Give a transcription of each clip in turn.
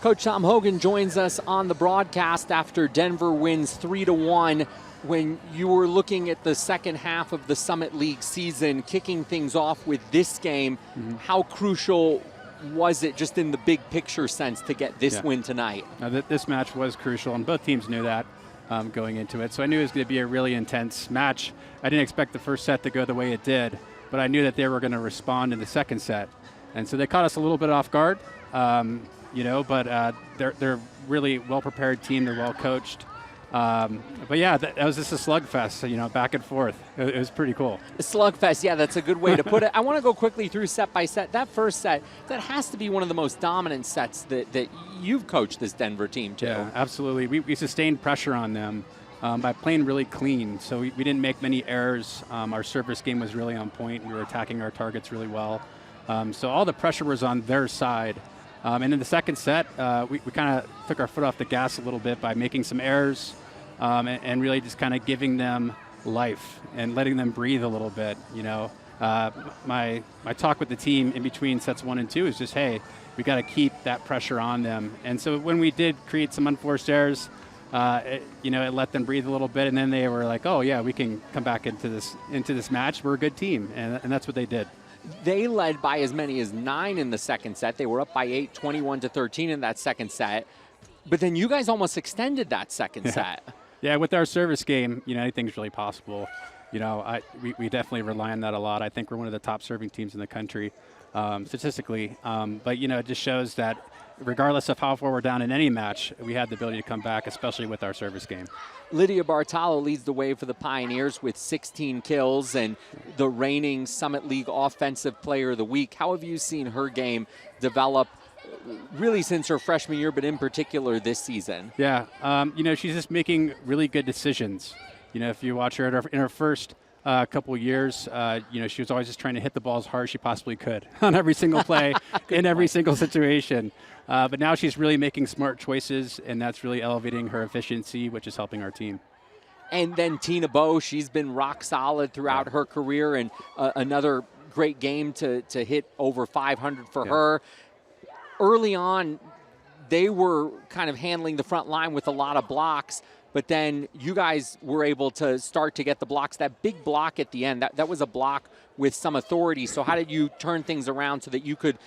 Coach Tom Hogan joins us on the broadcast after Denver wins 3-1. When you were looking at the second half of the Summit League season, kicking things off with this game, how crucial was it just in the big picture sense to get this win tonight? This match was crucial, and both teams knew that going into it. So I knew it was going to be a really intense match. I didn't expect the first set to go the way it did, but I knew that they were going to respond in the second set. And so they caught us a little bit off guard, but they're really well-prepared team. They're well-coached. But yeah, that was just a slugfest, back and forth. It was pretty cool. A slugfest, yeah, that's a good way to put it. I want to go quickly through set by set. That first set, that has to be one of the most dominant sets that you've coached this Denver team to. Yeah, absolutely. We sustained pressure on them by playing really clean. So we didn't make many errors. Our service game was really on point. We were attacking our targets really well. So all the pressure was on their side. And in the second set, we kind of took our foot off the gas a little bit by making some errors and really just kind of giving them life and letting them breathe a little bit. My talk with the team in between sets 1 and 2 is just, hey, we got to keep that pressure on them. And so when we did create some unforced errors, it let them breathe a little bit, and then they were like, oh yeah, we can come back into this match. We're a good team, and that's what they did. They led by as many as 9 in the second set. They were up by 8, 21-13 in that second set. But then you guys almost extended that second set. Yeah, with our service game, anything's really possible. We definitely rely on that a lot. I think we're one of the top serving teams in the country statistically. But it just shows that regardless of how far we're down in any match, we have the ability to come back, especially with our service game. Lydia Bartalo leads the way for the Pioneers with 16 kills and the reigning Summit League Offensive Player of the Week. How have you seen her game develop really since her freshman year, but in particular this season? Yeah, she's just making really good decisions. If you watch her in her first couple years, she was always just trying to hit the ball as hard as she possibly could on every single play, in every single situation. But now she's really making smart choices, and that's really elevating her efficiency, which is helping our team. And then Tina Bowe, she's been rock solid throughout her career, and another great game to hit over 500 for her. Early on, they were kind of handling the front line with a lot of blocks, but then you guys were able to start to get the blocks. That big block at the end, that was a block with some authority. So how did you turn things around so that you could,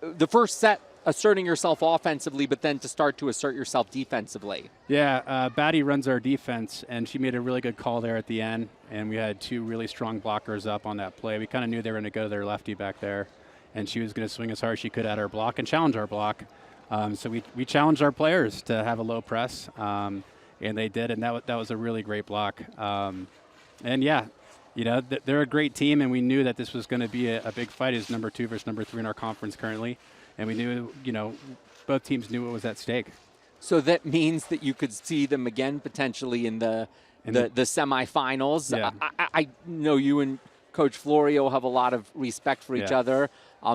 the first set, asserting yourself offensively, but then to start to assert yourself defensively? Yeah, Batty runs our defense, and she made a really good call there at the end, and we had 2 really strong blockers up on that play. We kind of knew they were going to go to their lefty back there, and she was going to swing as hard as she could at our block and challenge our block. So we challenged our players to have a low press, and they did, and that was a really great block. And yeah, they're a great team, and we knew that this was going to be a big fight as number 2 versus number 3 in our conference currently. And we knew, both teams knew what was at stake. So that means that you could see them again potentially in the semifinals. Yeah. I know you and Coach Florio have a lot of respect for each other.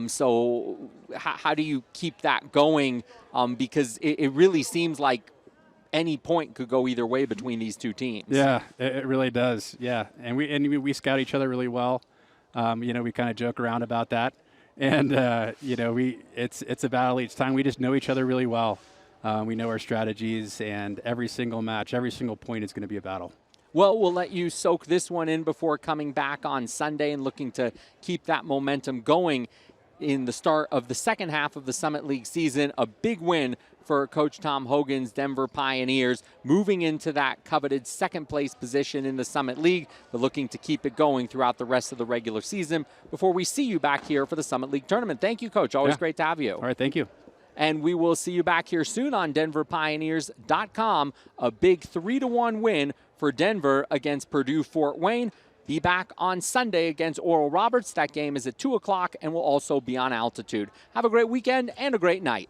So how do you keep that going? Because it really seems like any point could go either way between these two teams. Yeah, it really does. Yeah, and we scout each other really well. We kind of joke around about that. And, it's a battle each time. We just know each other really well. We know our strategies, and every single match, every single point is going to be a battle. Well, we'll let you soak this one in before coming back on Sunday and looking to keep that momentum going in the start of the second half of the Summit League season. A big win for Coach Tom Hogan's Denver Pioneers, moving into that coveted second place position in the Summit League, but looking to keep it going throughout the rest of the regular season before we see you back here for the Summit League tournament. Thank you, Coach. Always great to have you. All right, thank you. And we will see you back here soon on DenverPioneers.com. A big 3-1 win for Denver against Purdue Fort Wayne. Be back on Sunday against Oral Roberts. That game is at 2 o'clock and will also be on Altitude. Have a great weekend and a great night.